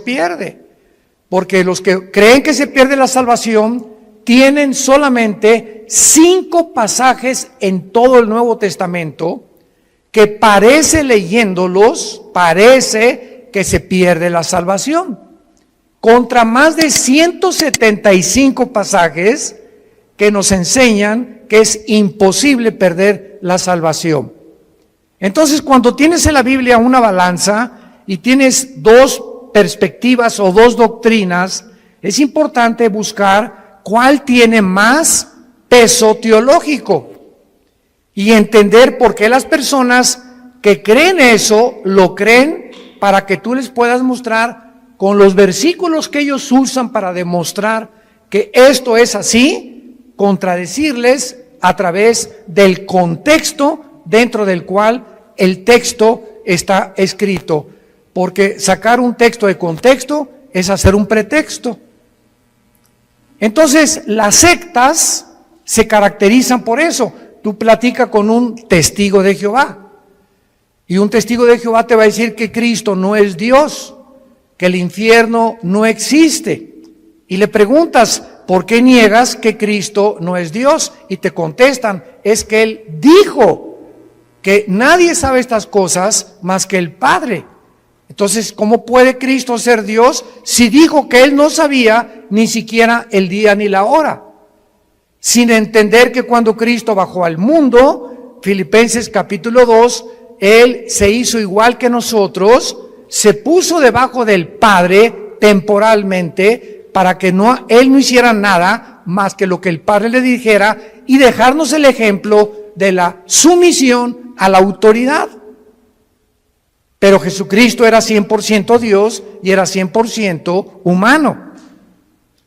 pierde. Porque los que creen que se pierde la salvación tienen solamente 5 pasajes en todo el Nuevo Testamento que parece, leyéndolos, parece que se pierde la salvación, contra más de 175 pasajes que nos enseñan que es imposible perder la salvación. Entonces, cuando tienes en la Biblia una balanza y tienes 2 perspectivas o 2 doctrinas, es importante buscar cuál tiene más peso teológico y entender por qué las personas que creen eso, lo creen para que tú les puedas mostrar con los versículos que ellos usan para demostrar que esto es así, contradecirles a través del contexto dentro del cual el texto está escrito. Porque sacar un texto de contexto es hacer un pretexto. Entonces, las sectas se caracterizan por eso. Tú platicas con un testigo de Jehová y un testigo de Jehová te va a decir que Cristo no es Dios, que el infierno no existe. Y le preguntas, ¿por qué niegas que Cristo no es Dios? Y te contestan, es que Él dijo que nadie sabe estas cosas más que el Padre. Entonces, ¿cómo puede Cristo ser Dios si dijo que Él no sabía ni siquiera el día ni la hora? Sin entender que cuando Cristo bajó al mundo, Filipenses capítulo 2, Él se hizo igual que nosotros, se puso debajo del Padre temporalmente para que Él no hiciera nada más que lo que el Padre le dijera y dejarnos el ejemplo de la sumisión a la autoridad. Pero Jesucristo era 100% Dios y era 100% humano.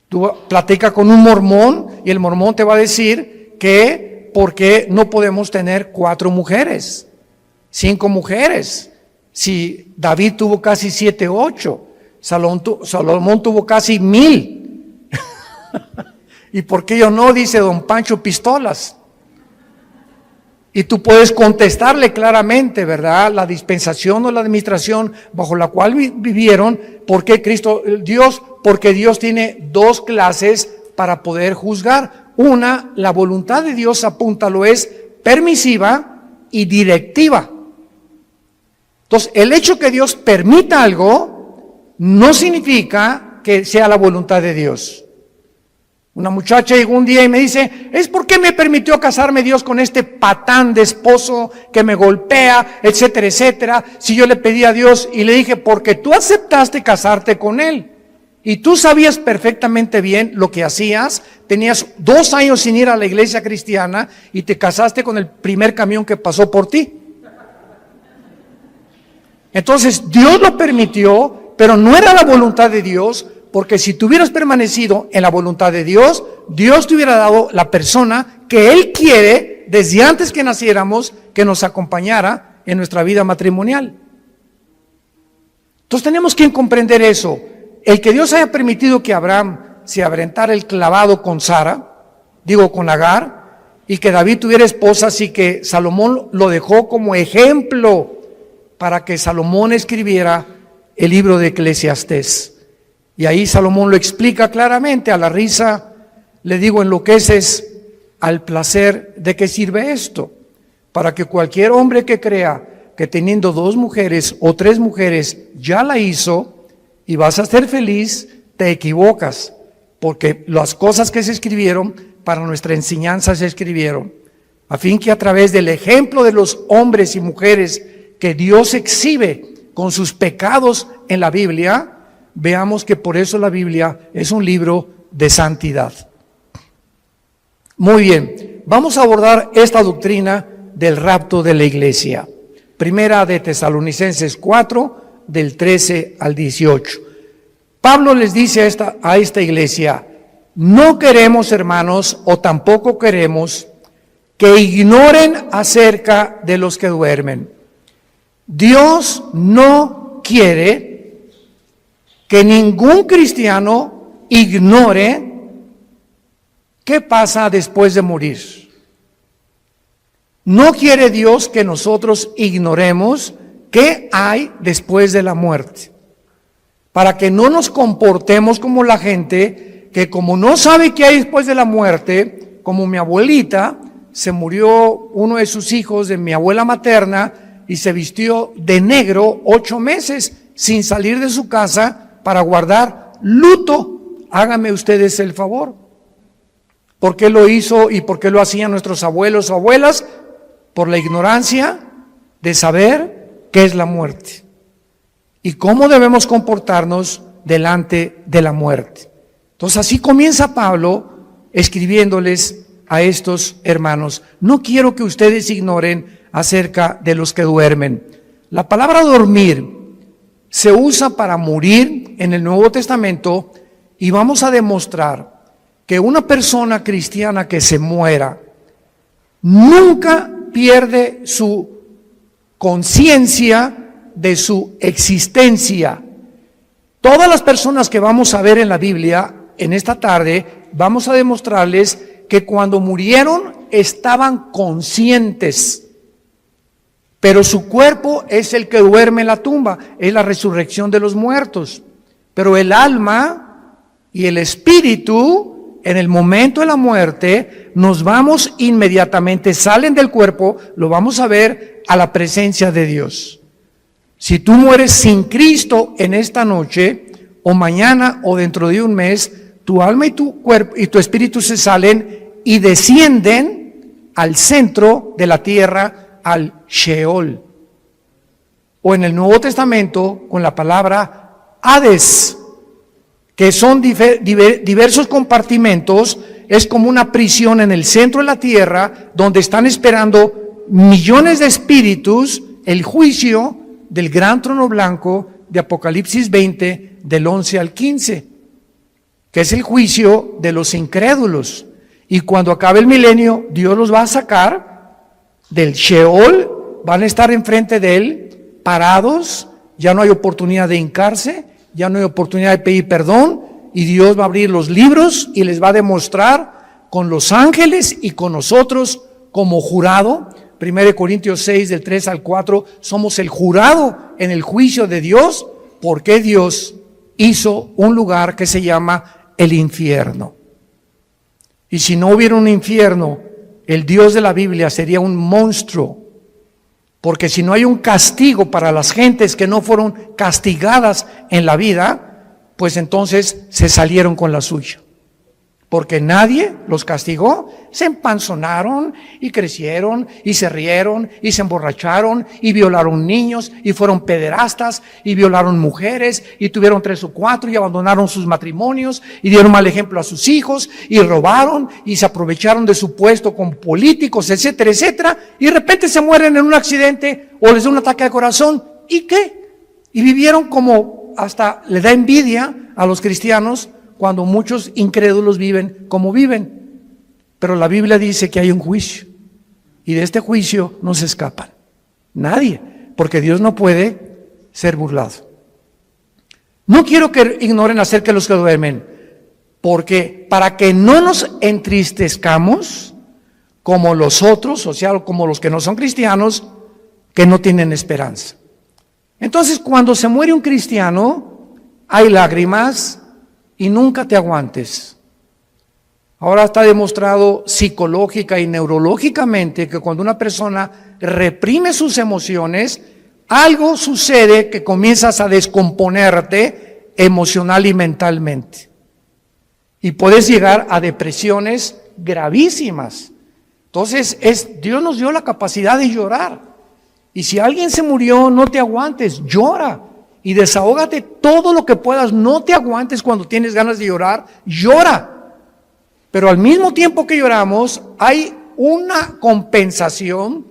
Tú platicas con un mormón y el mormón te va a decir que ¿por qué no podemos tener 4 mujeres, 5 mujeres? Si David tuvo casi 7, 8, Salomón tuvo casi 1000. ¿Y por qué yo no? Dice don Pancho Pistolas. Y tú puedes contestarle claramente, ¿verdad? La dispensación o la administración bajo la cual vivieron. ¿Por qué Cristo, Dios? Porque Dios tiene 2 clases para poder juzgar. Una, la voluntad de Dios, apúntalo, es permisiva y directiva. Entonces, el hecho que Dios permita algo no significa que sea la voluntad de Dios. Una muchacha llegó un día y me dice, ¿es por qué me permitió casarme Dios con este patán de esposo que me golpea, etcétera, etcétera? Si yo le pedí a Dios y le dije, porque tú aceptaste casarte con él y tú sabías perfectamente bien lo que hacías, tenías 2 años sin ir a la iglesia cristiana y te casaste con el primer camión que pasó por ti. Entonces Dios lo permitió, pero no era la voluntad de Dios. Porque si tú hubieras permanecido en la voluntad de Dios, Dios te hubiera dado la persona que Él quiere desde antes que naciéramos, que nos acompañara en nuestra vida matrimonial. Entonces tenemos que comprender eso. El que Dios haya permitido que Abraham se aventara el clavado con con Agar, y que David tuviera esposas y que Salomón lo dejó como ejemplo para que Salomón escribiera el libro de Eclesiastés. Y ahí Salomón lo explica claramente, a la risa le digo, enloqueces al placer. ¿De qué sirve esto? Para que cualquier hombre que crea que teniendo 2 mujeres o 3 mujeres ya la hizo y vas a ser feliz, te equivocas, porque las cosas que se escribieron para nuestra enseñanza se escribieron, a fin que a través del ejemplo de los hombres y mujeres que Dios exhibe con sus pecados en la Biblia, veamos que por eso la Biblia es un libro de santidad. Muy bien, vamos a abordar esta doctrina del rapto de la iglesia. Primera de Tesalonicenses 4, del 13 al 18. Pablo les dice a esta iglesia, no queremos, hermanos, o tampoco queremos que ignoren acerca de los que duermen. Dios no quiere que ningún cristiano ignore qué pasa después de morir. No quiere Dios que nosotros ignoremos qué hay después de la muerte. para que no nos comportemos como la gente que, como no sabe qué hay después de la muerte, como mi abuelita, se murió uno de sus hijos de mi abuela materna y se vistió de negro 8 meses sin salir de su casa para guardar luto. Háganme ustedes el favor. ¿Por qué lo hizo y por qué lo hacían nuestros abuelos o abuelas? Por la ignorancia de saber qué es la muerte y cómo debemos comportarnos delante de la muerte. Entonces así comienza Pablo escribiéndoles a estos hermanos. No quiero que ustedes ignoren acerca de los que duermen. La palabra dormir se usa para morir en el Nuevo Testamento y vamos a demostrar que una persona cristiana que se muera nunca pierde su conciencia de su existencia. Todas las personas que vamos a ver en la Biblia en esta tarde, vamos a demostrarles que cuando murieron estaban conscientes, pero su cuerpo es el que duerme en la tumba, es la resurrección de los muertos, pero el alma y el espíritu, en el momento de la muerte, nos vamos inmediatamente, salen del cuerpo, lo vamos a ver a la presencia de Dios. Si tú mueres sin Cristo en esta noche, o mañana, o dentro de un mes, tu alma y tu cuerpo y tu espíritu se salen y descienden al centro de la tierra, al Sheol. O en el Nuevo Testamento, con la palabra Hades, que son diversos compartimentos, es como una prisión en el centro de la tierra, donde están esperando millones de espíritus, el juicio del gran trono blanco de Apocalipsis 20, del 11 al 15, que es el juicio de los incrédulos. Y cuando acabe el milenio, Dios los va a sacar del Sheol, van a estar enfrente de Él, parados, ya no hay oportunidad de hincarse, ya no hay oportunidad de pedir perdón, y Dios va a abrir los libros y les va a demostrar con los ángeles y con nosotros como jurado. 1 Corintios 6, del 3 al 4, somos el jurado en el juicio de Dios, porque Dios hizo un lugar que se llama el infierno. Y si no hubiera un infierno, el Dios de la Biblia sería un monstruo, porque si no hay un castigo para las gentes que no fueron castigadas en la vida, pues entonces se salieron con la suya. Porque nadie los castigó, se empanzonaron y crecieron y se rieron y se emborracharon y violaron niños y fueron pederastas y violaron mujeres y tuvieron 3 o 4 y abandonaron sus matrimonios y dieron mal ejemplo a sus hijos y robaron y se aprovecharon de su puesto con políticos, etcétera, etcétera, y de repente se mueren en un accidente o les da un ataque de corazón. ¿Y qué? Y vivieron como, hasta le da envidia a los cristianos cuando muchos incrédulos viven como viven. Pero la Biblia dice que hay un juicio, y de este juicio no se escapan nadie, porque Dios no puede ser burlado. No quiero que ignoren acerca de los que duermen, porque para que no nos entristezcamos como los otros, o sea, como los que no son cristianos, que no tienen esperanza. Entonces, cuando se muere un cristiano, hay lágrimas, y nunca te aguantes. Ahora está demostrado psicológica y neurológicamente que cuando una persona reprime sus emociones, algo sucede que comienzas a descomponerte emocional y mentalmente. Y puedes llegar a depresiones gravísimas. Entonces, Dios nos dio la capacidad de llorar. Y si alguien se murió, no te aguantes, llora. Y desahógate todo lo que puedas, no te aguantes cuando tienes ganas de llorar, llora. Pero al mismo tiempo que lloramos, hay una compensación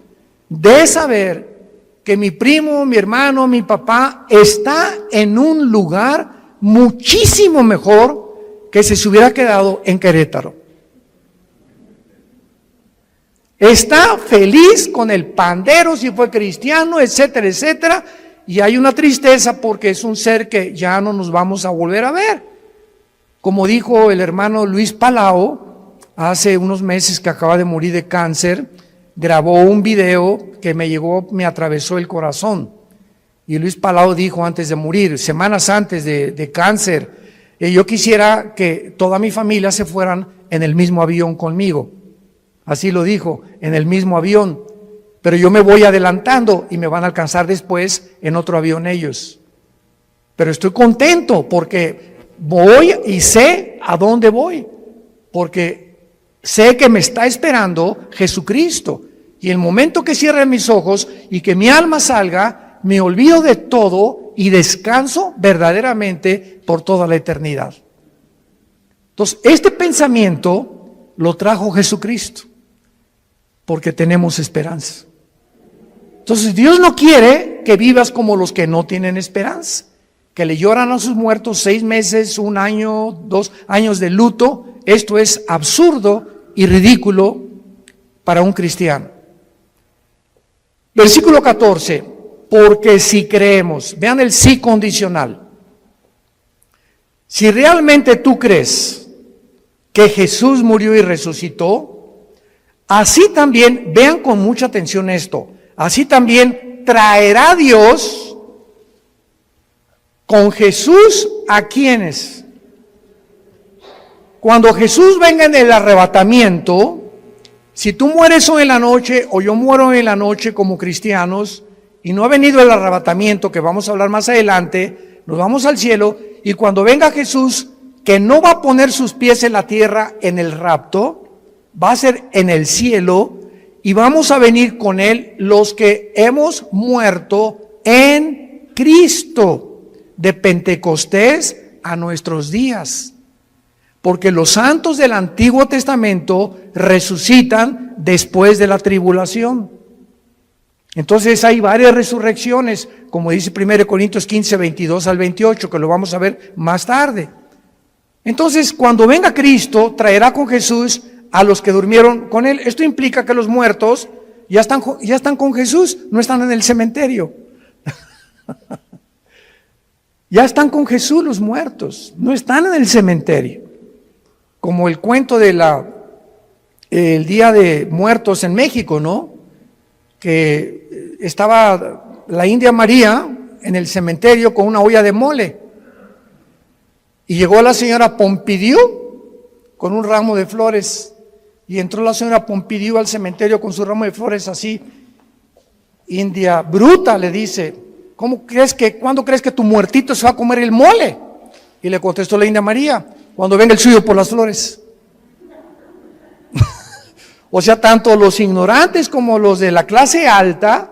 de saber que mi primo, mi hermano, mi papá está en un lugar muchísimo mejor que si se hubiera quedado en Querétaro. Está feliz con el pandero, si fue cristiano, etcétera, etcétera. Y hay una tristeza porque es un ser que ya no nos vamos a volver a ver. Como dijo el hermano Luis Palau, hace unos meses que acaba de morir de cáncer, grabó un video que me atravesó el corazón. Y Luis Palau dijo antes de morir, semanas antes de cáncer, yo quisiera que toda mi familia se fueran en el mismo avión conmigo. Así lo dijo, en el mismo avión. Pero yo me voy adelantando y me van a alcanzar después en otro avión ellos. Pero estoy contento porque voy y sé a dónde voy. Porque sé que me está esperando Jesucristo. Y el momento que cierre mis ojos y que mi alma salga, me olvido de todo y descanso verdaderamente por toda la eternidad. Entonces, este pensamiento lo trajo Jesucristo, porque tenemos esperanza. Entonces, Dios no quiere que vivas como los que no tienen esperanza, que le lloran a sus muertos 6 meses, 1 año, 2 años de luto. Esto es absurdo y ridículo para un cristiano. Versículo 14, porque si creemos, vean el sí condicional. Si realmente tú crees que Jesús murió y resucitó, así también, vean con mucha atención esto, así también traerá Dios con Jesús a quienes. Cuando Jesús venga en el arrebatamiento, si tú mueres hoy en la noche o yo muero hoy en la noche como cristianos y no ha venido el arrebatamiento, que vamos a hablar más adelante, nos vamos al cielo y cuando venga Jesús, que no va a poner sus pies en la tierra en el rapto, va a ser en el cielo y vamos a venir con Él los que hemos muerto en Cristo, de Pentecostés a nuestros días. Porque los santos del Antiguo Testamento resucitan después de la tribulación. Entonces hay varias resurrecciones, como dice 1 Corintios 15, 22 al 28, que lo vamos a ver más tarde. Entonces, cuando venga Cristo, traerá con Jesús a los que durmieron con Él. Esto implica que los muertos ya están con Jesús, no están en el cementerio. Ya están con Jesús los muertos, no están en el cementerio. Como el cuento de el Día de Muertos en México, ¿no? Que estaba la India María en el cementerio con una olla de mole. Y llegó la señora Pompidou con un ramo de flores. Y entró la señora Pompidou al cementerio con su ramo de flores así. India bruta, le dice, ¿cuándo crees que tu muertito se va a comer el mole? Y le contestó la India María, cuando venga el suyo por las flores. O sea, tanto los ignorantes como los de la clase alta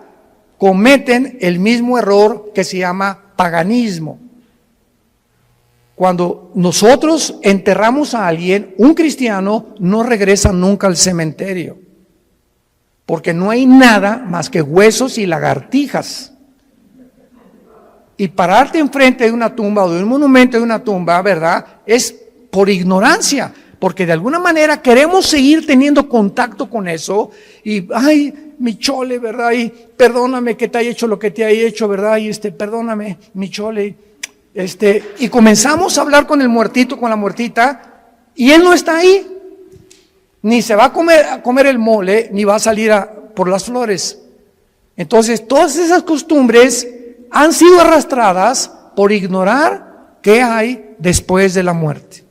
cometen el mismo error que se llama paganismo. Cuando nosotros enterramos a alguien, un cristiano no regresa nunca al cementerio, porque no hay nada más que huesos y lagartijas. Y pararte enfrente de una tumba o de un monumento de una tumba, ¿verdad?, es por ignorancia, porque de alguna manera queremos seguir teniendo contacto con eso y, ay, mi chole, ¿verdad? Y perdóname que te haya hecho lo que te haya hecho, ¿verdad? Y perdóname, mi chole. Y comenzamos a hablar con el muertito, con la muertita, y él no está ahí. Ni se va a comer el mole, ni va a salir por las flores. Entonces, todas esas costumbres han sido arrastradas por ignorar qué hay después de la muerte.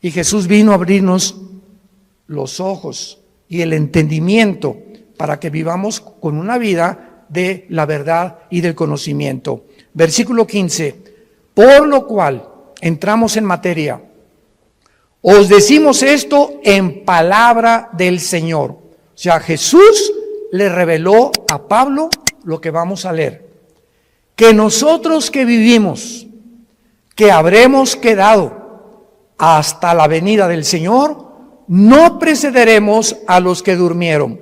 Y Jesús vino a abrirnos los ojos y el entendimiento para que vivamos con una vida de la verdad y del conocimiento. Versículo 15, por lo cual, entramos en materia, os decimos esto en palabra del Señor. O sea, Jesús le reveló a Pablo lo que vamos a leer. Que nosotros que vivimos, que habremos quedado hasta la venida del Señor, no precederemos a los que durmieron,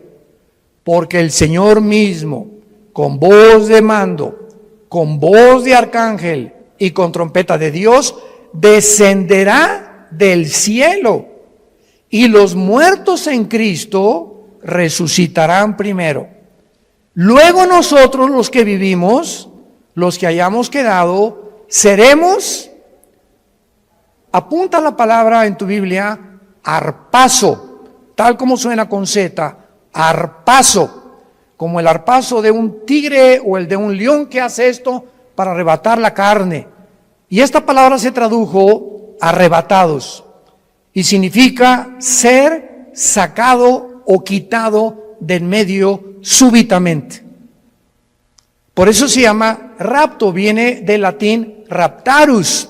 porque el Señor mismo, con voz de mando, con voz de arcángel y con trompeta de Dios, descenderá del cielo, y los muertos en Cristo resucitarán primero. Luego nosotros, los que vivimos, los que hayamos quedado, seremos, apunta la palabra en tu Biblia, arpazo, tal como suena con Z, arpazo. como el arpazo de un tigre o el de un león que hace esto para arrebatar la carne. Y esta palabra se tradujo arrebatados y significa ser sacado o quitado del medio súbitamente. Por eso se llama rapto, viene del latín raptarus.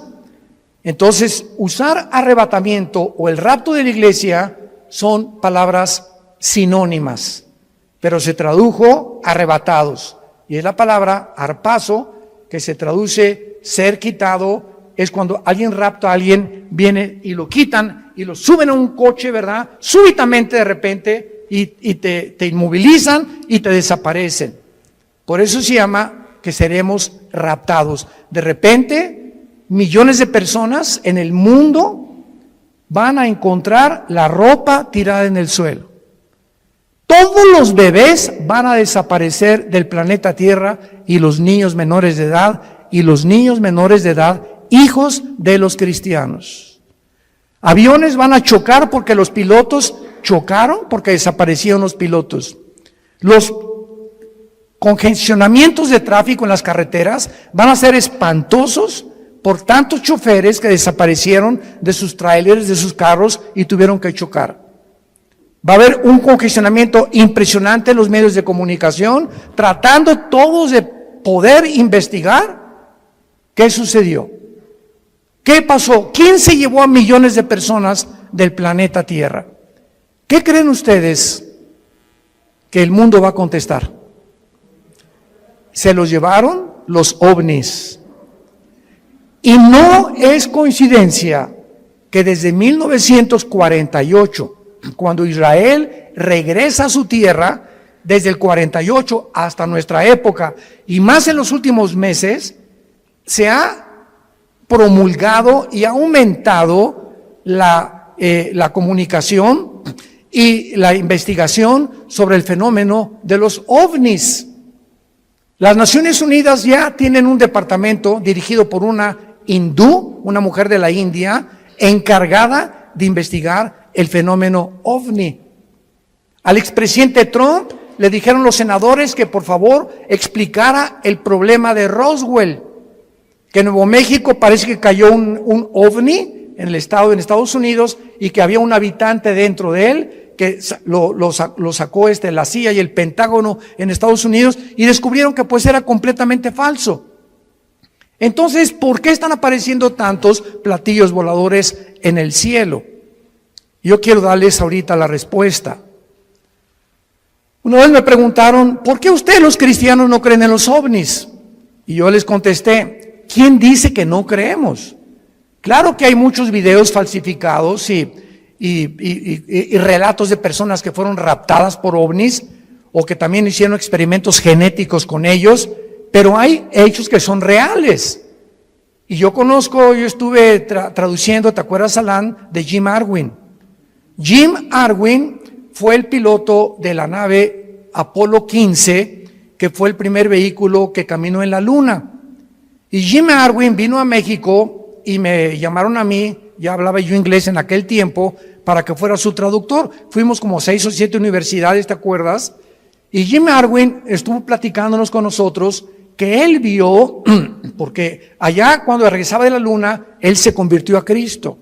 Entonces, usar arrebatamiento o el rapto de la iglesia son palabras sinónimas, pero se tradujo arrebatados. Y es la palabra arpazo, que se traduce ser quitado, es cuando alguien rapta a alguien, viene y lo quitan y lo suben a un coche, ¿verdad? Súbitamente de repente y te inmovilizan y te desaparecen. Por eso se llama que seremos raptados. De repente, millones de personas en el mundo van a encontrar la ropa tirada en el suelo. Todos los bebés van a desaparecer del planeta Tierra y los niños menores de edad hijos de los cristianos. Aviones van a chocar porque los pilotos chocaron, porque desaparecieron los pilotos. Los congestionamientos de tráfico en las carreteras van a ser espantosos por tantos choferes que desaparecieron de sus trailers, de sus carros y tuvieron que chocar. Va a haber un congestionamiento impresionante en los medios de comunicación, tratando todos de poder investigar qué sucedió. ¿Qué pasó? ¿Quién se llevó a millones de personas del planeta Tierra? ¿Qué creen ustedes que el mundo va a contestar? Se los llevaron los ovnis. Y no es coincidencia que desde 1948, cuando Israel regresa a su tierra, desde el 48 hasta nuestra época, y más en los últimos meses, se ha promulgado y ha aumentado la comunicación y la investigación sobre el fenómeno de los ovnis. Las Naciones Unidas ya tienen un departamento dirigido por una hindú, una mujer de la India, encargada de investigar el fenómeno ovni. Al expresidente Trump le dijeron los senadores que por favor explicara el problema de Roswell, que en Nuevo México parece que cayó un ovni en Estados Unidos y que había un habitante dentro de él que lo sacó la CIA y el Pentágono en Estados Unidos y descubrieron que pues era completamente falso. Entonces, ¿por qué están apareciendo tantos platillos voladores en el cielo? Yo quiero darles ahorita la respuesta. Una vez me preguntaron, ¿por qué ustedes los cristianos no creen en los ovnis? Y yo les contesté, ¿quién dice que no creemos? Claro que hay muchos videos falsificados y relatos de personas que fueron raptadas por ovnis o que también hicieron experimentos genéticos con ellos, pero hay hechos que son reales. Y yo estuve traduciendo, ¿te acuerdas, Alan, de Jim Arwin? Jim Arwin fue el piloto de la nave Apolo 15, que fue el primer vehículo que caminó en la luna. Y Jim Arwin vino a México y me llamaron a mí, ya hablaba yo inglés en aquel tiempo, para que fuera su traductor. Fuimos como 6 o 7 universidades, ¿te acuerdas? Y Jim Arwin estuvo platicándonos con nosotros que él vio, porque allá cuando regresaba de la luna, él se convirtió a Cristo.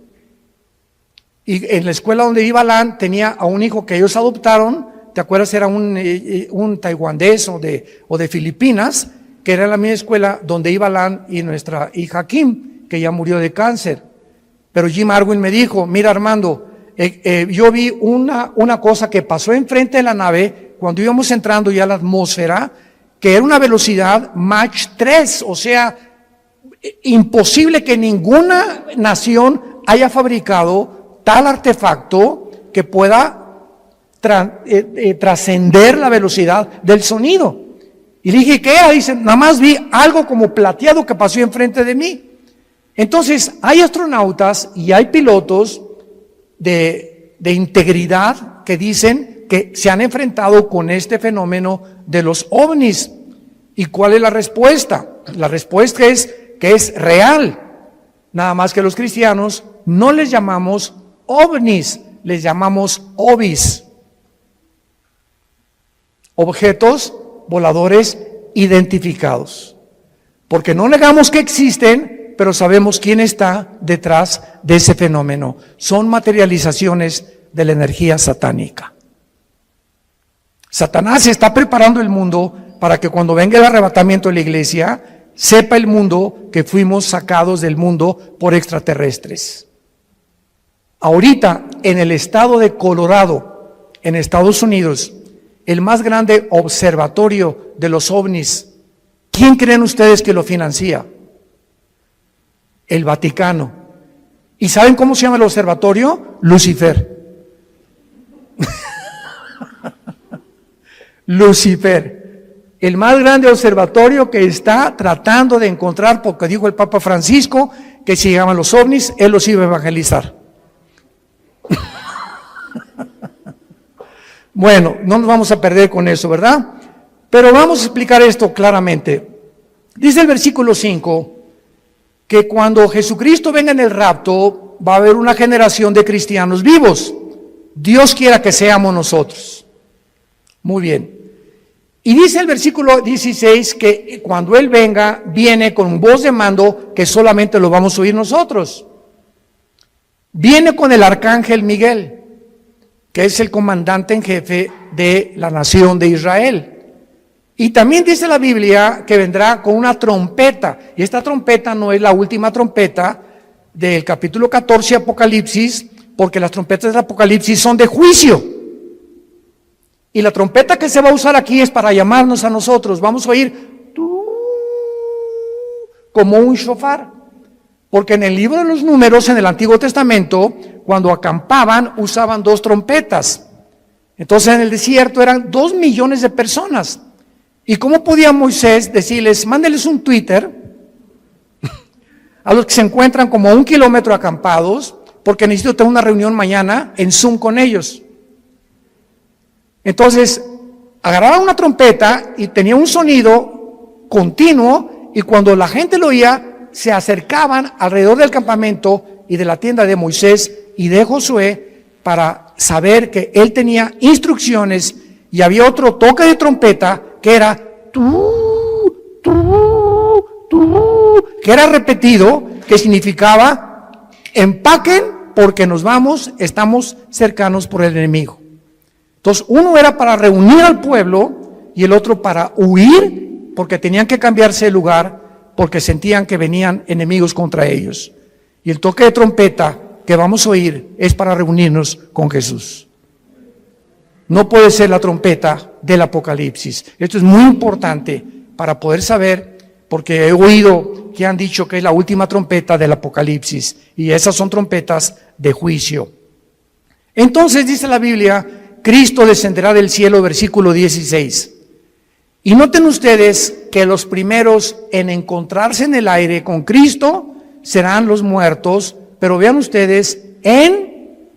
Y en la escuela donde iba Alan, tenía a un hijo que ellos adoptaron, ¿te acuerdas? Era un taiwanés o de Filipinas, que era la misma escuela donde iba Alan y nuestra hija Kim, que ya murió de cáncer. Pero Jim Arwin me dijo, mira Armando, yo vi una cosa que pasó enfrente de la nave cuando íbamos entrando ya a la atmósfera, que era una velocidad Mach 3, o sea, imposible que ninguna nación haya fabricado tal artefacto que pueda trascender la velocidad del sonido. Y le dije, ¿qué era? Dice, nada más vi algo como plateado que pasó enfrente de mí. Entonces, hay astronautas y hay pilotos de integridad que dicen que se han enfrentado con este fenómeno de los ovnis. ¿Y cuál es la respuesta? La respuesta es que es real. Nada más que los cristianos no les llamamos ovnis, les llamamos ovis. objetos voladores identificados. Porque no negamos que existen, pero sabemos quién está detrás de ese fenómeno. Son materializaciones de la energía satánica. Satanás está preparando el mundo para que cuando venga el arrebatamiento de la iglesia, sepa el mundo que fuimos sacados del mundo por extraterrestres. Ahorita, en el estado de Colorado, en Estados Unidos, el más grande observatorio de los ovnis, ¿quién creen ustedes que lo financia? El Vaticano. ¿Y saben cómo se llama el observatorio? Lucifer. Lucifer, el más grande observatorio que está tratando de encontrar, porque dijo el Papa Francisco que si llegaban los ovnis, él los iba a evangelizar. Bueno, no nos vamos a perder con eso, ¿verdad? Pero vamos a explicar esto claramente. Dice el versículo 5 que cuando Jesucristo venga en el rapto, va a haber una generación de cristianos vivos. Dios quiera que seamos nosotros. Muy bien. Y dice el versículo 16 que cuando Él venga, viene con voz de mando que solamente lo vamos a oír nosotros. Viene con el arcángel Miguel, que es el comandante en jefe de la nación de Israel. Y también dice la Biblia que vendrá con una trompeta. Y esta trompeta no es la última trompeta del capítulo 14 Apocalipsis, porque las trompetas del Apocalipsis son de juicio. Y la trompeta que se va a usar aquí es para llamarnos a nosotros. Vamos a oír como un shofar. Porque en el libro de los Números, en el Antiguo Testamento, cuando acampaban, usaban 2 trompetas. Entonces en el desierto eran 2 millones de personas. ¿Y cómo podía Moisés decirles, mándeles un Twitter a los que se encuentran como a 1 kilómetro acampados, porque necesito tener una reunión mañana en Zoom con ellos? Entonces, agarraban una trompeta y tenía un sonido continuo, y cuando la gente lo oía, se acercaban alrededor del campamento y de la tienda de Moisés y de Josué para saber que él tenía instrucciones, y había otro toque de trompeta que era que era repetido, que significaba empaquen porque nos vamos, estamos cercanos por el enemigo. Entonces, uno era para reunir al pueblo y el otro para huir, porque tenían que cambiarse de lugar, porque sentían que venían enemigos contra ellos. Y el toque de trompeta que vamos a oír es para reunirnos con Jesús. No puede ser la trompeta del Apocalipsis. Esto es muy importante para poder saber, porque he oído que han dicho que es la última trompeta del Apocalipsis, y esas son trompetas de juicio. Entonces dice la Biblia, Cristo descenderá del cielo, versículo 16. Y noten ustedes que los primeros en encontrarse en el aire con Cristo serán los muertos, pero vean ustedes, en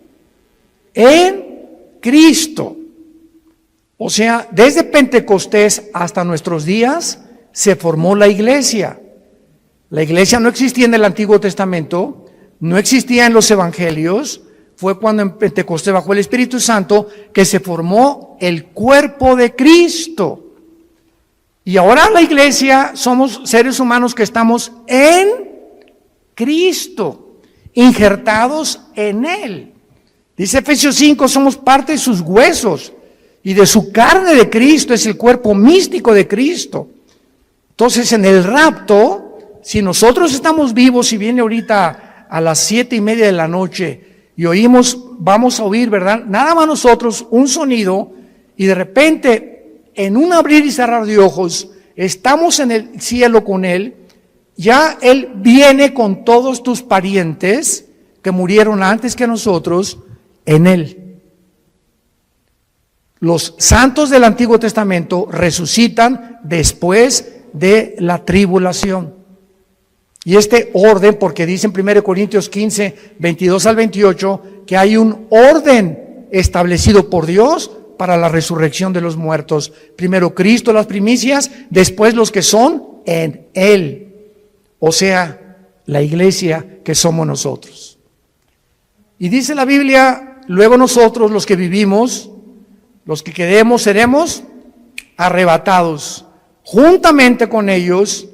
Cristo. O sea, desde Pentecostés hasta nuestros días se formó la iglesia. La iglesia no existía en el Antiguo Testamento, no existía en los evangelios. Fue cuando en Pentecostés, bajo el Espíritu Santo, que se formó el cuerpo de Cristo. Y ahora la iglesia somos seres humanos que estamos en Cristo, injertados en Él. Dice Efesios 5, somos parte de sus huesos y de su carne de Cristo, es el cuerpo místico de Cristo. Entonces, en el rapto, si nosotros estamos vivos y viene ahorita a las 7:30 de la noche y oímos, vamos a oír, ¿verdad? Nada más nosotros, un sonido, y de repente, en un abrir y cerrar de ojos, estamos en el cielo con Él. Ya Él viene con todos tus parientes que murieron antes que nosotros en Él. Los santos del Antiguo Testamento resucitan después de la tribulación. Y este orden, porque dice en 1 Corintios 15, 22 al 28, que hay un orden establecido por Dios para la resurrección de los muertos. Primero Cristo, las primicias, después los que son en Él. O sea, la iglesia que somos nosotros. Y dice la Biblia, luego nosotros los que vivimos, los que quedemos, seremos arrebatados juntamente con ellos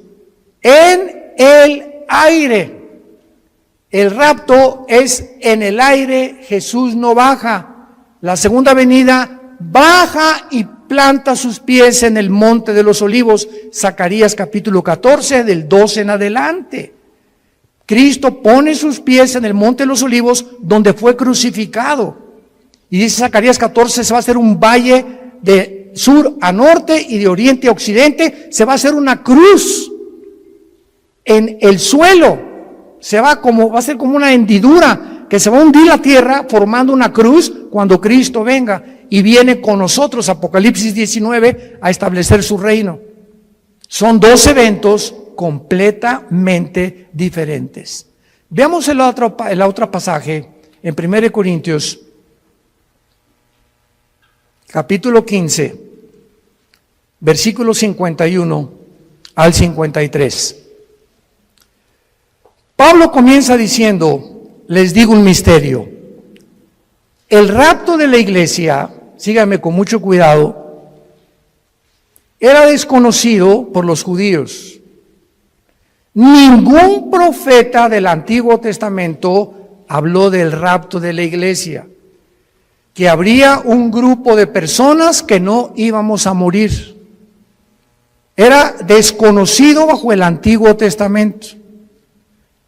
en el aire. El rapto es en el aire, Jesús no baja. La segunda venida baja y planta sus pies en el monte de los olivos. Zacarías capítulo 14, del 12 en adelante. Cristo pone sus pies en el monte de los olivos donde fue crucificado. Y dice Zacarías 14, se va a hacer un valle de sur a norte y de oriente a occidente. Se va a hacer una cruz en el suelo. Va a ser como una hendidura que se va a hundir la tierra formando una cruz cuando Cristo venga y viene con nosotros, Apocalipsis 19, a establecer su reino. Son dos eventos completamente diferentes. Veamos el otro pasaje en 1 Corintios, capítulo 15, versículos 51 al 53. Pablo comienza diciendo, les digo un misterio. El rapto de la iglesia, síganme con mucho cuidado, era desconocido por los judíos. Ningún profeta del Antiguo Testamento habló del rapto de la iglesia, que habría un grupo de personas que no íbamos a morir. Era desconocido bajo el Antiguo Testamento.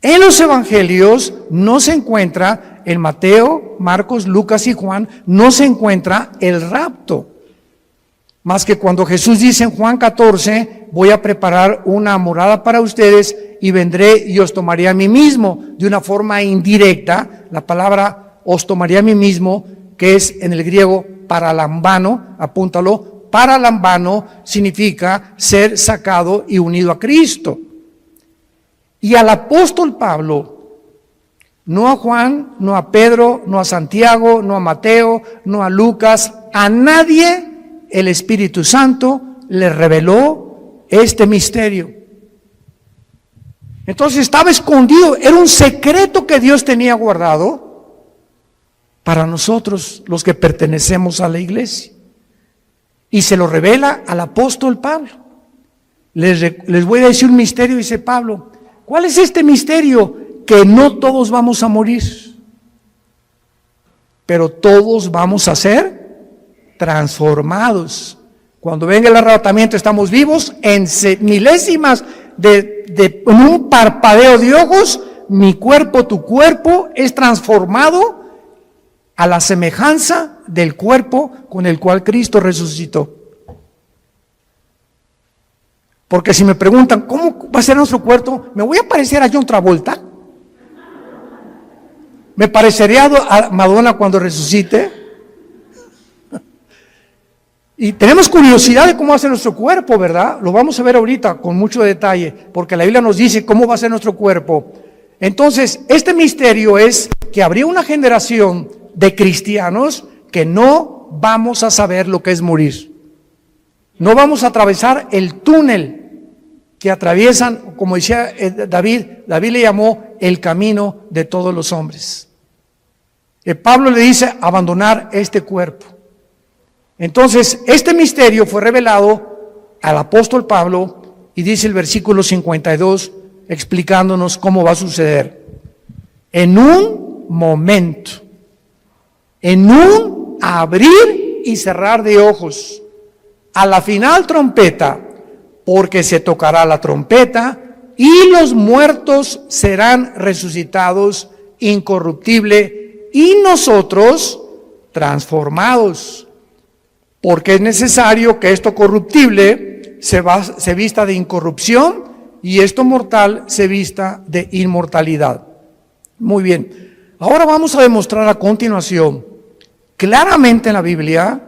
En los evangelios no se encuentra, en Mateo, Marcos, Lucas y Juan, no se encuentra el rapto. Más que cuando Jesús dice en Juan 14, voy a preparar una morada para ustedes y vendré y os tomaré a mí mismo. De una forma indirecta, la palabra os tomaré a mí mismo, que es en el griego paralambano, apúntalo, paralambano significa ser sacado y unido a Cristo. Y al apóstol Pablo, no a Juan, no a Pedro, no a Santiago, no a Mateo, no a Lucas, a nadie el Espíritu Santo le reveló este misterio. Entonces estaba escondido, era un secreto que Dios tenía guardado para nosotros, los que pertenecemos a la iglesia. Y se lo revela al apóstol Pablo. Les voy a decir un misterio, dice Pablo. ¿Cuál es este misterio? Que no todos vamos a morir, pero todos vamos a ser transformados. Cuando venga el arrebatamiento estamos vivos en milésimas en un parpadeo de ojos. Mi cuerpo, tu cuerpo es transformado a la semejanza del cuerpo con el cual Cristo resucitó. Porque si me preguntan, ¿cómo va a ser nuestro cuerpo? ¿Me voy a parecer a John Travolta? ¿Me parecería a Madonna cuando resucite? Y tenemos curiosidad de cómo va a ser nuestro cuerpo, ¿verdad? Lo vamos a ver ahorita con mucho detalle, porque la Biblia nos dice cómo va a ser nuestro cuerpo. Entonces, este misterio es que habría una generación de cristianos que no vamos a saber lo que es morir. No vamos a atravesar el túnel que atraviesan, como decía David le llamó el camino de todos los hombres. Pablo le dice abandonar este cuerpo. Entonces, este misterio fue revelado al apóstol Pablo y dice el versículo 52 explicándonos cómo va a suceder. En un momento, en un abrir y cerrar de ojos, a la final trompeta, porque se tocará la trompeta y los muertos serán resucitados incorruptible y nosotros transformados, porque es necesario que esto corruptible se vista de incorrupción y esto mortal se vista de inmortalidad. Muy bien, ahora vamos a demostrar a continuación claramente en la Biblia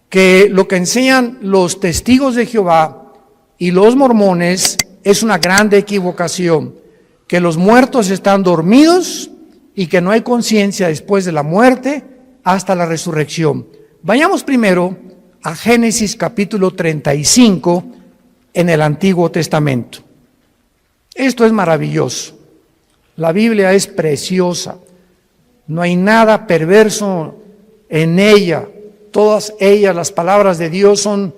que lo que enseñan los testigos de Jehová y los mormones es una grande equivocación, que los muertos están dormidos y que no hay conciencia después de la muerte hasta la resurrección. Vayamos primero a Génesis capítulo 35 en el Antiguo Testamento. Esto es maravilloso. La Biblia es preciosa. No hay nada perverso en ella. Todas ellas, las palabras de Dios, son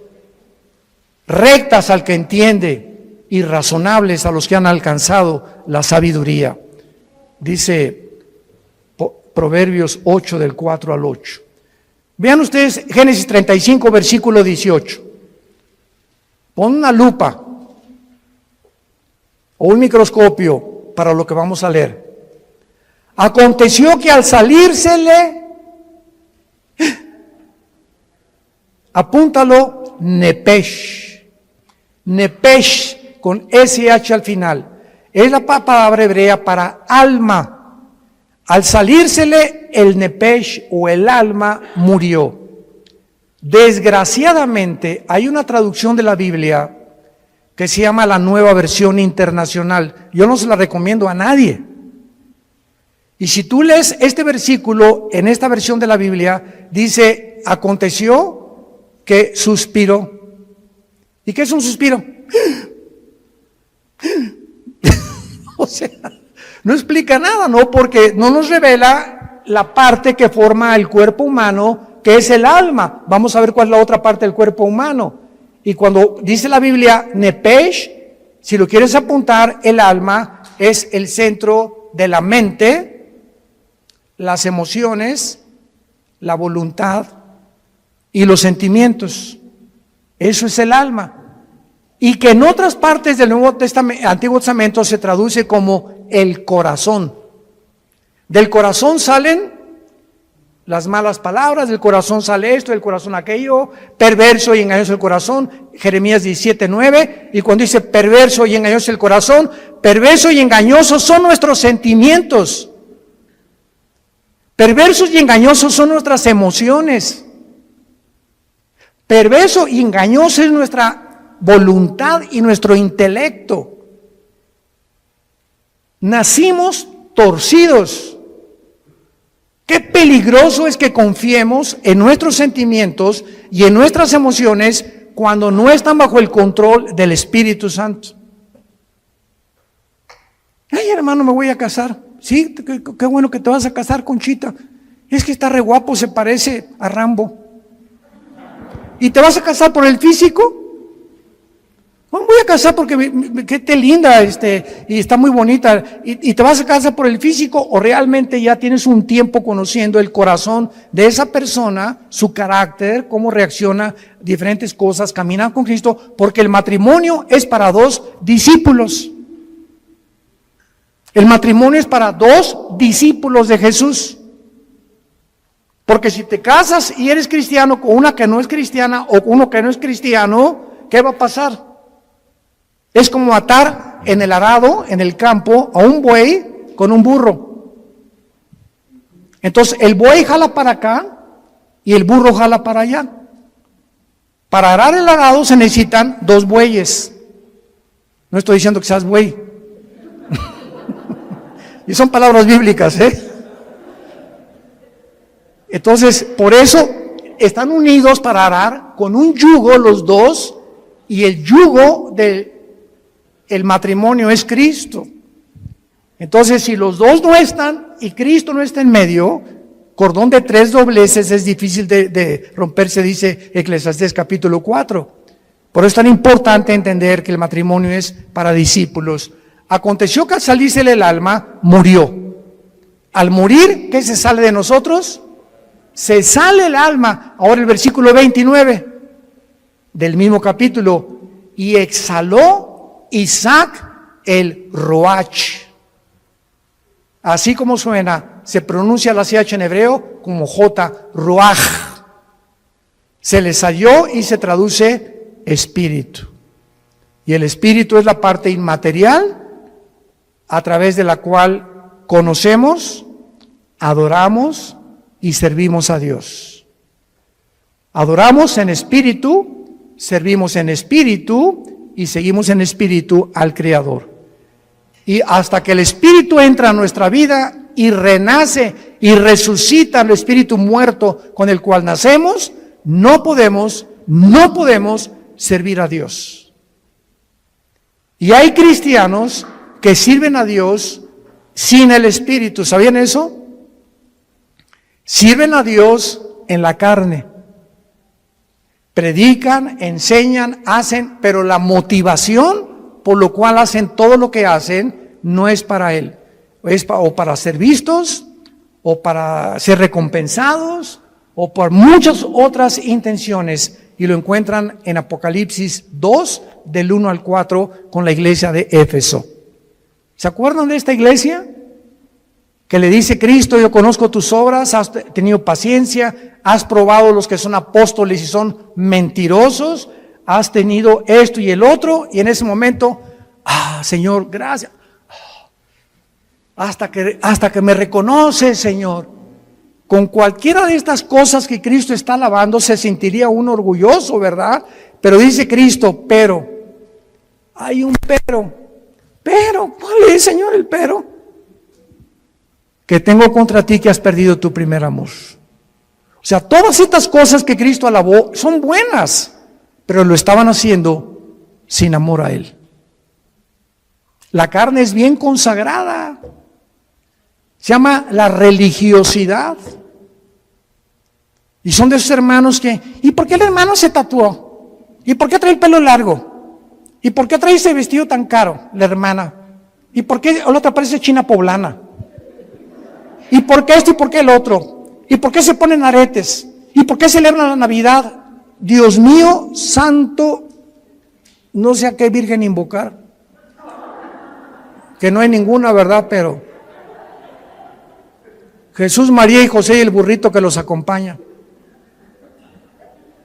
rectas al que entiende y razonables a los que han alcanzado la sabiduría. Dice Proverbios 8 del 4 al 8. Vean ustedes Génesis 35 versículo 18. Pon una lupa o un microscopio para lo que vamos a leer. Aconteció que al salírsele, apúntalo, Nepesh. Nepesh con SH al final. Es la palabra hebrea para alma. Al salírsele, el Nepesh o el alma murió. Desgraciadamente, hay una traducción de la Biblia que se llama la Nueva Versión Internacional. Yo no se la recomiendo a nadie. Y si tú lees este versículo en esta versión de la Biblia, dice, aconteció que suspiró. ¿Y qué es un suspiro? O sea, no explica nada, ¿no? Porque no nos revela la parte que forma el cuerpo humano, que es el alma. Vamos a ver cuál es la otra parte del cuerpo humano. Y cuando dice la Biblia, Nepesh, si lo quieres apuntar, el alma es el centro de la mente, las emociones, la voluntad y los sentimientos. Eso es el alma. Y que en otras partes del Antiguo Testamento se traduce como el corazón. Del corazón salen las malas palabras, del corazón sale esto, del corazón aquello, perverso y engañoso el corazón, Jeremías 17:9, y cuando dice perverso y engañoso el corazón, perverso y engañosos son nuestros sentimientos. Perversos y engañosos son nuestras emociones. Perverso y engañoso es nuestra voluntad y nuestro intelecto. Nacimos torcidos. Qué peligroso es que confiemos en nuestros sentimientos y en nuestras emociones cuando no están bajo el control del Espíritu Santo. Ay, hermano, me voy a casar. Sí, qué bueno que te vas a casar, Conchita. Es que está re guapo, se parece a Rambo. ¿Y te vas a casar por el físico? No, voy a casar porque que te linda y está muy bonita. ¿Y te vas a casar por el físico o realmente ya tienes un tiempo conociendo el corazón de esa persona, su carácter, cómo reacciona a diferentes cosas, caminar con Cristo? Porque el matrimonio es para dos discípulos. El matrimonio es para dos discípulos de Jesús. Porque si te casas y eres cristiano con una que no es cristiana o uno que no es cristiano, ¿qué va a pasar? Es como atar en el arado, en el campo, a un buey con un burro. Entonces el buey jala para acá y el burro jala para allá. Para arar el arado se necesitan dos bueyes. No estoy diciendo que seas buey. Y son palabras bíblicas, ¿eh? Entonces, por eso están unidos para arar con un yugo los dos, y el yugo del matrimonio es Cristo. Entonces, si los dos no están y Cristo no está en medio, cordón de tres dobleces es difícil de romperse, dice Eclesiastés capítulo 4. Por eso es tan importante entender que el matrimonio es para discípulos. Aconteció que al salírsele el alma, murió. Al morir, ¿qué se sale de nosotros? Se sale el alma. Ahora el versículo 29 del mismo capítulo. Y exhaló Isaac el Roach. Así como suena, se pronuncia la CH en hebreo como J, Roach. Se le salió y se traduce espíritu. Y el espíritu es la parte inmaterial a través de la cual conocemos, adoramos y servimos a Dios. Adoramos en espíritu, servimos en espíritu y seguimos en espíritu al Creador. Y hasta que el espíritu entra a nuestra vida y renace y resucita el espíritu muerto con el cual nacemos, no podemos servir a Dios. Y hay cristianos que sirven a Dios sin el Espíritu. ¿Sabían eso? Sirven a Dios en la carne. Predican, enseñan, hacen, pero la motivación por lo cual hacen todo lo que hacen no es para Él. Es o para ser vistos, o para ser recompensados, o por muchas otras intenciones. Y lo encuentran en Apocalipsis 2, del 1 al 4, con la iglesia de Éfeso. ¿Se acuerdan de esta iglesia? Que le dice Cristo: yo conozco tus obras, has tenido paciencia, has probado los que son apóstoles y son mentirosos, has tenido esto y el otro, y en ese momento, Señor, gracias. Hasta que me reconoces, Señor. Con cualquiera de estas cosas que Cristo está alabando, se sentiría uno orgulloso, ¿verdad? Pero dice Cristo, pero, hay un pero, ¿cuál es, Señor, el pero? Que tengo contra ti que has perdido tu primer amor. O sea, todas estas cosas que Cristo alabó son buenas, pero lo estaban haciendo sin amor a Él. La carne es bien consagrada. Se llama la religiosidad. Y son de esos hermanos que, ¿y por qué el hermano se tatuó? ¿Y por qué trae el pelo largo? ¿Y por qué trae ese vestido tan caro, la hermana? ¿Y por qué el otro parece china poblana? ¿Y por qué esto y por qué el otro? ¿Y por qué se ponen aretes? ¿Y por qué celebran la Navidad? Dios mío, santo, no sé a qué virgen invocar. Que no hay ninguna, ¿verdad? Pero Jesús, María y José y el burrito que los acompaña.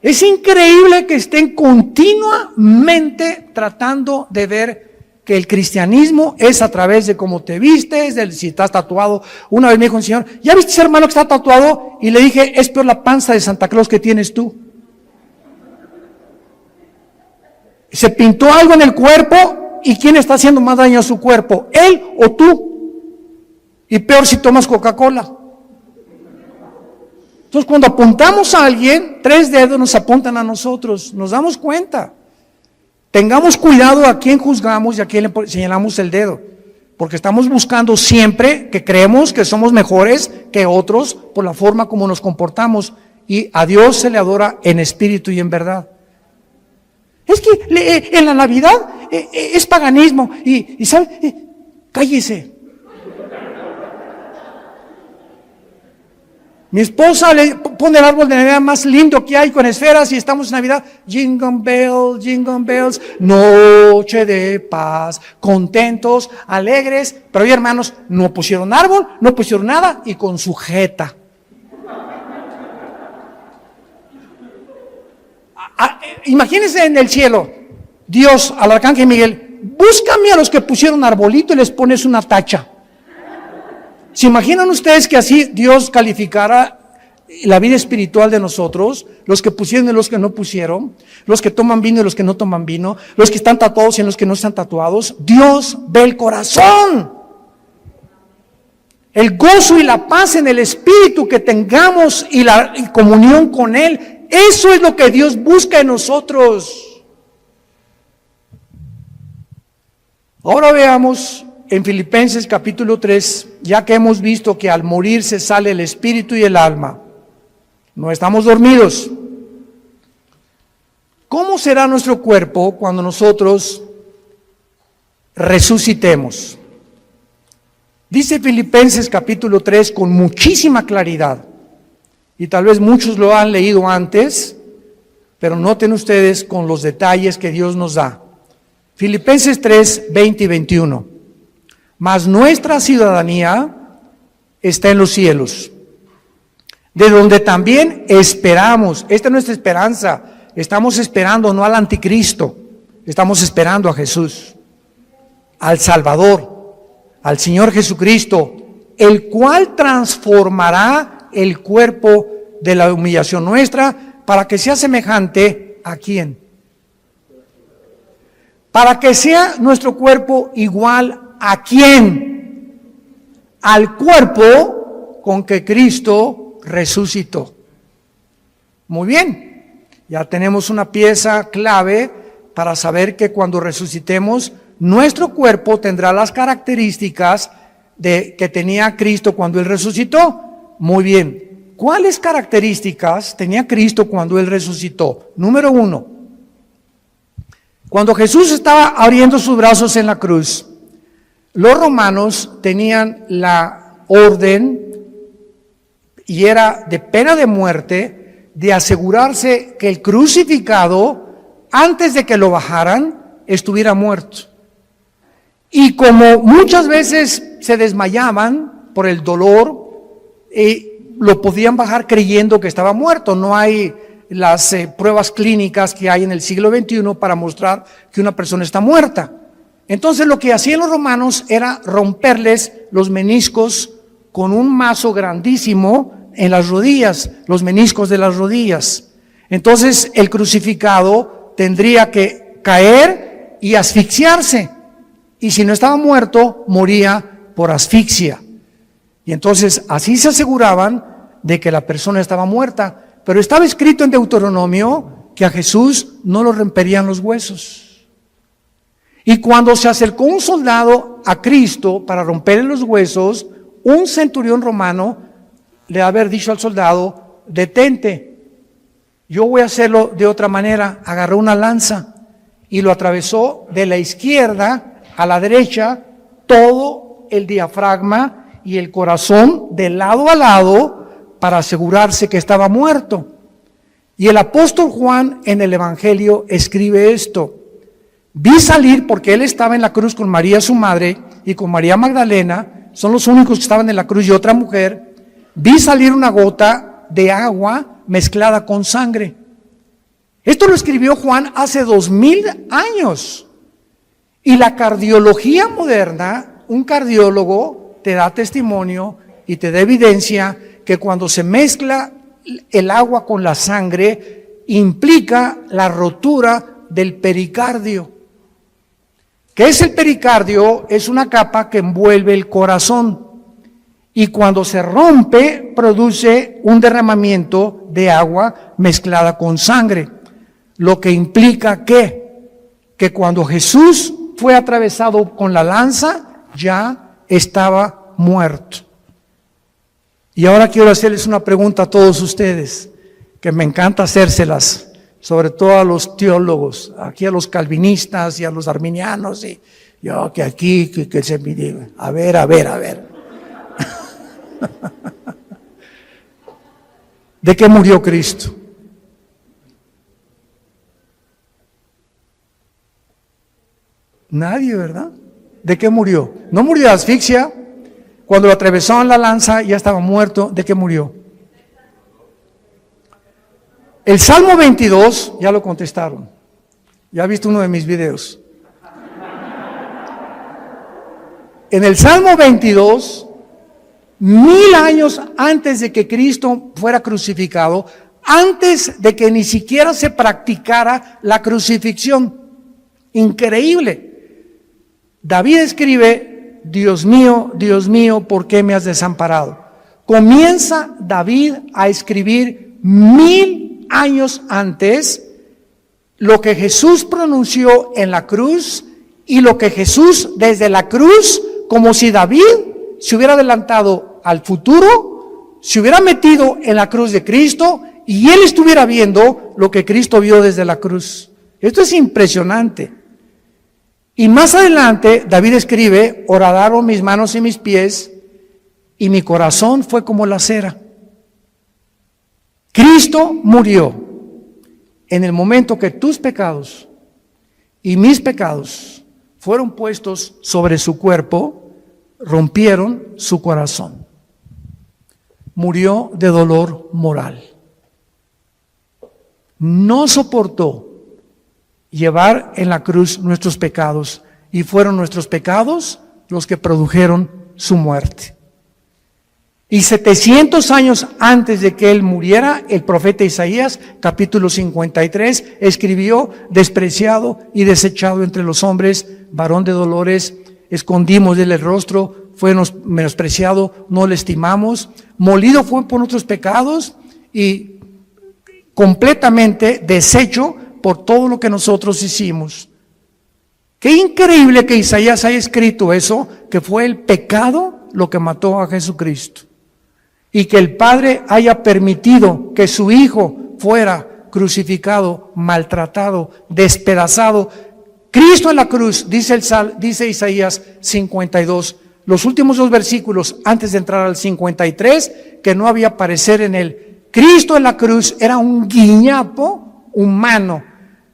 Es increíble que estén continuamente tratando de ver que el cristianismo es a través de cómo te vistes, de si estás tatuado. Una vez me dijo un señor, ¿ya viste ese hermano que está tatuado? Y le dije, es peor la panza de Santa Claus que tienes tú. Se pintó algo en el cuerpo, ¿y quién está haciendo más daño a su cuerpo? ¿Él o tú? Y peor si tomas Coca-Cola. Entonces, cuando apuntamos a alguien, 3 dedos nos apuntan a nosotros, nos damos cuenta. Tengamos cuidado a quién juzgamos y a quién le señalamos el dedo, porque estamos buscando siempre que creemos que somos mejores que otros por la forma como nos comportamos, y a Dios se le adora en espíritu y en verdad. Es que en la Navidad es paganismo y ¿sabe? Cállese. Mi esposa le pone el árbol de Navidad más lindo que hay con esferas y estamos en Navidad. Jingle bells, noche de paz, contentos, alegres. Pero hoy, hermanos, no pusieron árbol, no pusieron nada y con sujeta. Imagínense en el cielo, Dios al arcángel Miguel, búscame a los que pusieron arbolito y les pones una tacha. ¿Se imaginan ustedes que así Dios calificara la vida espiritual de nosotros? Los que pusieron y los que no pusieron, los que toman vino y los que no toman vino, los que están tatuados y los que no están tatuados. Dios ve el corazón. El gozo y la paz en el espíritu que tengamos y la comunión con Él, eso es lo que Dios busca en nosotros. Ahora veamos en Filipenses capítulo 3, ya que hemos visto que al morir se sale el espíritu y el alma, no estamos dormidos. ¿Cómo será nuestro cuerpo cuando nosotros resucitemos? Dice Filipenses capítulo 3 con muchísima claridad, y tal vez muchos lo han leído antes, pero noten ustedes con los detalles que Dios nos da. Filipenses 3, 20 y 21. Mas nuestra ciudadanía está en los cielos, de donde también esperamos. Esta es nuestra esperanza. Estamos esperando no al anticristo, estamos esperando a Jesús, al Salvador, al Señor Jesucristo, el cual transformará el cuerpo de la humillación nuestra para que sea semejante ¿a quién? Para que sea nuestro cuerpo igual ¿a quién? Al cuerpo con que Cristo resucitó. Muy bien, ya tenemos una pieza clave para saber que cuando resucitemos, nuestro cuerpo tendrá las características que tenía Cristo cuando Él resucitó. Muy bien, ¿cuáles características tenía Cristo cuando Él resucitó? Número 1, cuando Jesús estaba abriendo sus brazos en la cruz, los romanos tenían la orden, y era de pena de muerte, de asegurarse que el crucificado, antes de que lo bajaran, estuviera muerto. Y como muchas veces se desmayaban por el dolor, lo podían bajar creyendo que estaba muerto. No hay las pruebas clínicas que hay en el siglo XXI para mostrar que una persona está muerta. Entonces lo que hacían los romanos era romperles los meniscos con un mazo grandísimo en las rodillas, los meniscos de las rodillas. Entonces el crucificado tendría que caer y asfixiarse, y si no estaba muerto, moría por asfixia. Y entonces así se aseguraban de que la persona estaba muerta. Pero estaba escrito en Deuteronomio que a Jesús no lo romperían los huesos. Y cuando se acercó un soldado a Cristo para romperle los huesos, un centurión romano le ha haber dicho al soldado: detente, yo voy a hacerlo de otra manera. Agarró una lanza y lo atravesó de la izquierda a la derecha, todo el diafragma y el corazón de lado a lado, para asegurarse que estaba muerto. Y el apóstol Juan en el Evangelio escribe esto: vi salir, porque él estaba en la cruz con María su madre y con María Magdalena, son los únicos que estaban en la cruz, y otra mujer, vi salir una gota de agua mezclada con sangre. Esto lo escribió Juan hace 2000 años. Y la cardiología moderna, un cardiólogo te da testimonio y te da evidencia que cuando se mezcla el agua con la sangre, implica la rotura del pericardio. ¿Qué es el pericardio? Es una capa que envuelve el corazón, y cuando se rompe, produce un derramamiento de agua mezclada con sangre, lo que implica que cuando Jesús fue atravesado con la lanza, ya estaba muerto. Y ahora quiero hacerles una pregunta a todos ustedes, que me encanta hacérselas, sobre todo a los teólogos, aquí a los calvinistas y a los arminianos, y yo que aquí, que se me diga, a ver. ¿De qué murió Cristo? Nadie, ¿verdad? ¿De qué murió? No murió de asfixia. Cuando lo atravesaron la lanza ya estaba muerto. ¿De qué murió? El Salmo 22, ya lo contestaron. Ya ha visto uno de mis videos. En el Salmo 22, 1000 años antes de que Cristo fuera crucificado, antes de que ni siquiera se practicara la crucifixión. Increíble. David escribe: Dios mío, ¿por qué me has desamparado? Comienza David a escribir 1000 años antes lo que Jesús pronunció en la cruz, y lo que Jesús desde la cruz, como si David se hubiera adelantado al futuro, se hubiera metido en la cruz de Cristo y él estuviera viendo lo que Cristo vio desde la cruz. Esto es impresionante. Y más adelante David escribe: horadaron mis manos y mis pies, y mi corazón fue como la cera. Cristo murió en el momento que tus pecados y mis pecados fueron puestos sobre su cuerpo, rompieron su corazón. Murió de dolor moral. No soportó llevar en la cruz nuestros pecados, y fueron nuestros pecados los que produjeron su muerte. Y 700 años antes de que él muriera, el profeta Isaías, capítulo 53, escribió: despreciado y desechado entre los hombres, varón de dolores, escondimos del rostro, fue menospreciado, no le estimamos, molido fue por nuestros pecados y completamente deshecho por todo lo que nosotros hicimos. Qué increíble que Isaías haya escrito eso, que fue el pecado lo que mató a Jesucristo. y que el Padre haya permitido que su Hijo fuera crucificado, maltratado, despedazado. Cristo en la cruz, dice Isaías 52, los últimos 2 versículos antes de entrar al 53, que no había parecer en él. Cristo en la cruz era un guiñapo humano.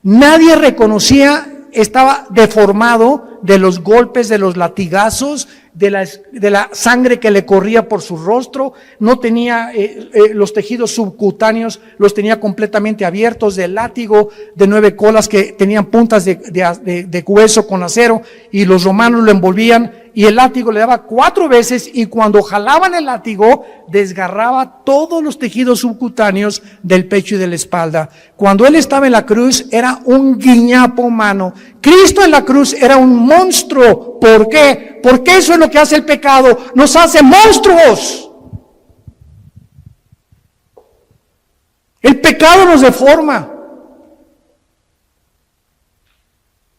Nadie reconocía, estaba deformado de los golpes, de los latigazos, de la sangre que le corría por su rostro. No tenía los tejidos subcutáneos, los tenía completamente abiertos, del látigo de 9 colas que tenían puntas de hueso con acero, y los romanos lo envolvían, y el látigo le daba 4 veces, y cuando jalaban el látigo desgarraba todos los tejidos subcutáneos del pecho y de la espalda. Cuando él estaba en la cruz era un guiñapo humano. Cristo en la cruz era un monstruo. ¿Por qué? Porque eso es lo que hace el pecado, nos hace monstruos. El pecado nos deforma.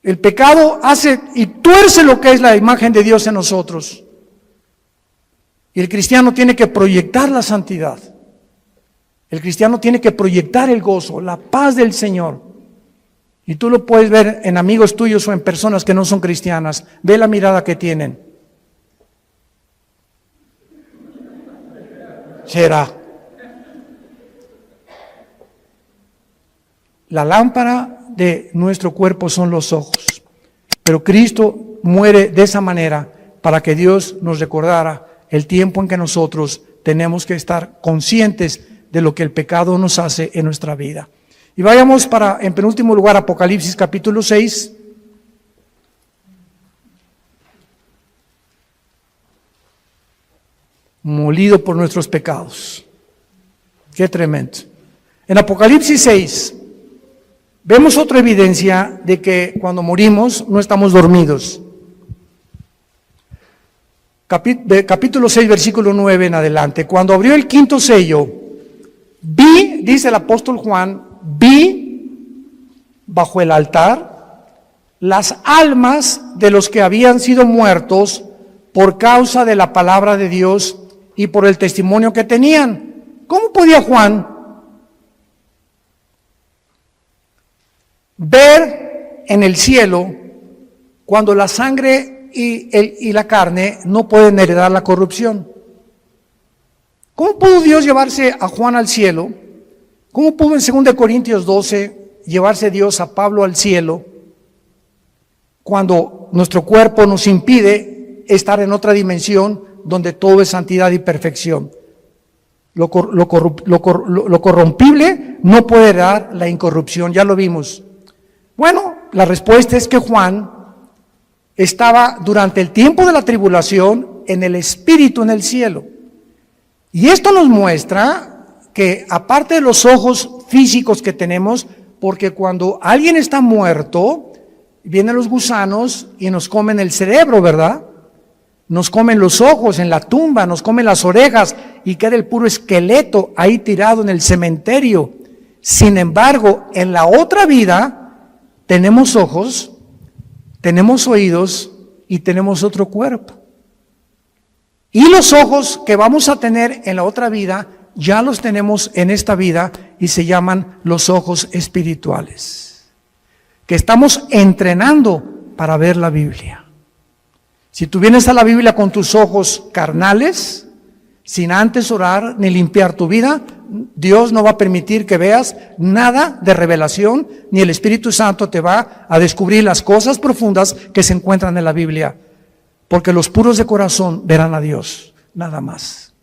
El pecado hace y tuerce lo que es la imagen de Dios en nosotros. Y el cristiano tiene que proyectar la santidad. El cristiano tiene que proyectar el gozo, la paz del Señor. Y tú lo puedes ver en amigos tuyos o en personas que no son cristianas. Ve la mirada que tienen. Será. La lámpara de nuestro cuerpo son los ojos. Pero Cristo muere de esa manera para que Dios nos recordara el tiempo en que nosotros tenemos que estar conscientes de lo que el pecado nos hace en nuestra vida. Y vayamos en penúltimo lugar, Apocalipsis capítulo 6. Molido por nuestros pecados. Qué tremendo. En Apocalipsis 6 vemos otra evidencia de que cuando morimos no estamos dormidos. Capítulo 6, versículo 9 en adelante. Cuando abrió el 5º sello, vi, dice el apóstol Juan, vi bajo el altar las almas de los que habían sido muertos por causa de la palabra de Dios y por el testimonio que tenían. ¿Cómo podía Juan ver en el cielo cuando la sangre y la carne no pueden heredar la corrupción? ¿Cómo pudo Dios llevarse a Juan al cielo? ¿Cómo pudo en 2 Corintios 12 llevarse Dios a Pablo al cielo cuando nuestro cuerpo nos impide estar en otra dimensión donde todo es santidad y perfección? Lo corrompible no puede heredar la incorrupción, ya lo vimos. Bueno, la respuesta es que Juan estaba durante el tiempo de la tribulación en el Espíritu en el cielo. Y esto nos muestra que aparte de los ojos físicos que tenemos, porque cuando alguien está muerto, vienen los gusanos y nos comen el cerebro, ¿verdad? Nos comen los ojos en la tumba, nos comen las orejas y queda el puro esqueleto ahí tirado en el cementerio. Sin embargo, en la otra vida tenemos ojos, tenemos oídos y tenemos otro cuerpo. Y los ojos que vamos a tener en la otra vida, ya los tenemos en esta vida y se llaman los ojos espirituales, que estamos entrenando para ver la Biblia. Si tú vienes a la Biblia con tus ojos carnales, sin antes orar ni limpiar tu vida, Dios no va a permitir que veas nada de revelación, ni el Espíritu Santo te va a descubrir las cosas profundas que se encuentran en la Biblia. Porque los puros de corazón verán a Dios, nada más.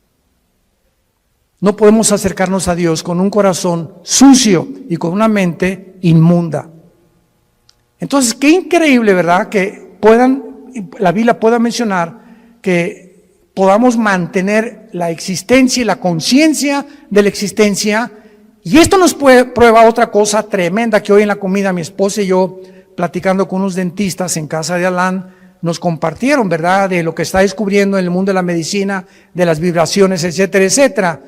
No podemos acercarnos a Dios con un corazón sucio y con una mente inmunda. Entonces, qué increíble, ¿verdad? Que la Biblia pueda mencionar que podamos mantener la existencia y la conciencia de la existencia. Y esto nos prueba otra cosa tremenda que hoy en la comida mi esposa y yo, platicando con unos dentistas en casa de Alán, nos compartieron, ¿verdad?, de lo que está descubriendo en el mundo de la medicina, de las vibraciones, etcétera, etcétera.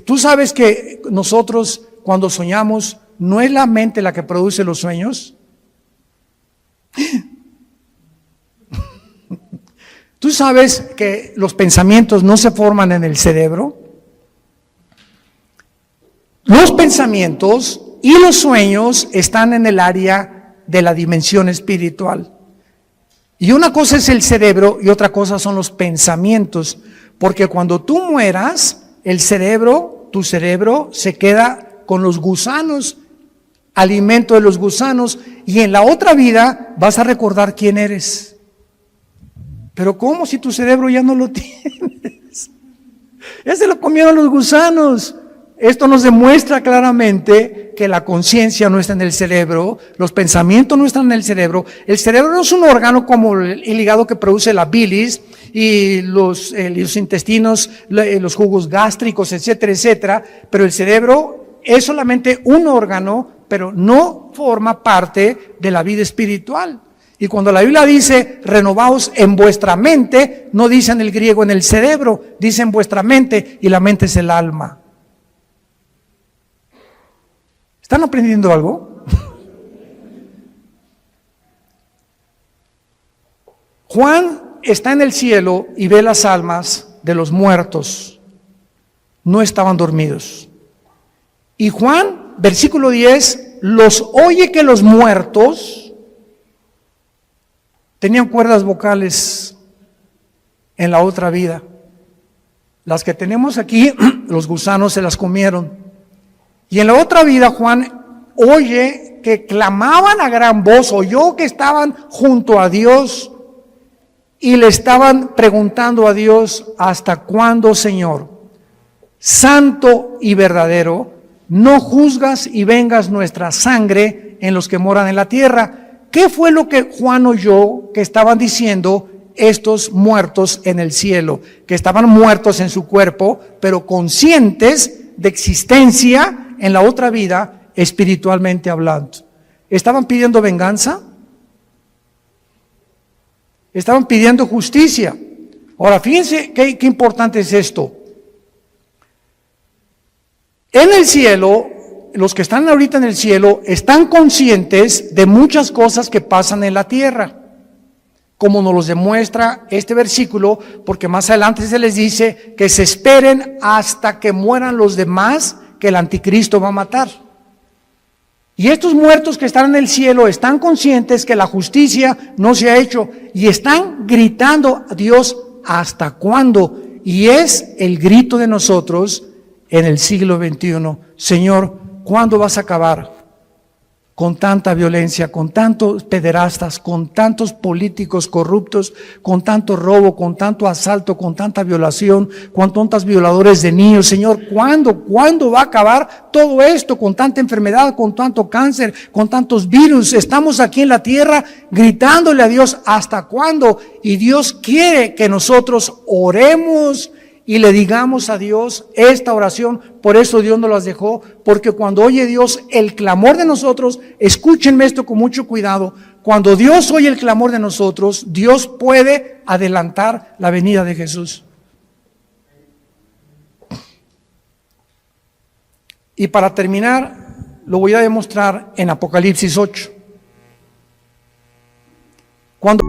Tú sabes que nosotros cuando soñamos, ¿no es la mente la que produce los sueños? Tú sabes que los pensamientos no se forman en el cerebro, Los pensamientos y los sueños están en el área de la dimensión espiritual. Y una cosa es el cerebro y otra cosa son los pensamientos. Porque cuando tú mueras, tu cerebro se queda con los gusanos, alimento de los gusanos, y en la otra vida vas a recordar quién eres. Pero ¿cómo si tu cerebro ya no lo tienes? Ya se lo comieron los gusanos. Esto nos demuestra claramente que la conciencia no está en el cerebro, los pensamientos no están en el cerebro. El cerebro no es un órgano como el hígado que produce la bilis y los intestinos, los jugos gástricos, etcétera, etcétera. Pero el cerebro es solamente un órgano, pero no forma parte de la vida espiritual. Y cuando la Biblia dice, renovaos en vuestra mente, no dice en el griego en el cerebro, dice en vuestra mente, y la mente es el alma. ¿Están aprendiendo algo? Juan está en el cielo y ve las almas de los muertos. No estaban dormidos. Y Juan, versículo 10, los oye que los muertos tenían cuerdas vocales en la otra vida. Las que tenemos aquí, los gusanos se las comieron. Y en la otra vida Juan oye que clamaban a gran voz, oyó que estaban junto a Dios y le estaban preguntando a Dios, ¿hasta cuándo, Señor, santo y verdadero, no juzgas y vengas nuestra sangre en los que moran en la tierra? ¿Qué fue lo que Juan oyó que estaban diciendo estos muertos en el cielo? Que estaban muertos en su cuerpo, pero conscientes de existencia en la otra vida, espiritualmente hablando. ¿Estaban pidiendo venganza? Estaban pidiendo justicia. Ahora, fíjense qué importante es esto. En el cielo, los que están ahorita en el cielo, están conscientes de muchas cosas que pasan en la tierra, como nos los demuestra este versículo, porque más adelante se les dice que se esperen hasta que mueran los demás que el anticristo va a matar. Y estos muertos que están en el cielo están conscientes que la justicia no se ha hecho y están gritando a Dios, ¿hasta cuándo? Y es el grito de nosotros en el siglo XXI. Señor, ¿cuándo vas a acabar con tanta violencia, con tantos pederastas, con tantos políticos corruptos, con tanto robo, con tanto asalto, con tanta violación, con tantos violadores de niños? Señor, ¿cuándo va a acabar todo esto con tanta enfermedad, con tanto cáncer, con tantos virus? Estamos aquí en la tierra gritándole a Dios, ¿hasta cuándo? Y Dios quiere que nosotros oremos y le digamos a Dios esta oración. Por eso Dios nos las dejó, porque cuando oye Dios el clamor de nosotros, escúchenme esto con mucho cuidado, cuando Dios oye el clamor de nosotros, Dios puede adelantar la venida de Jesús. Y para terminar, lo voy a demostrar en Apocalipsis 8. Cuando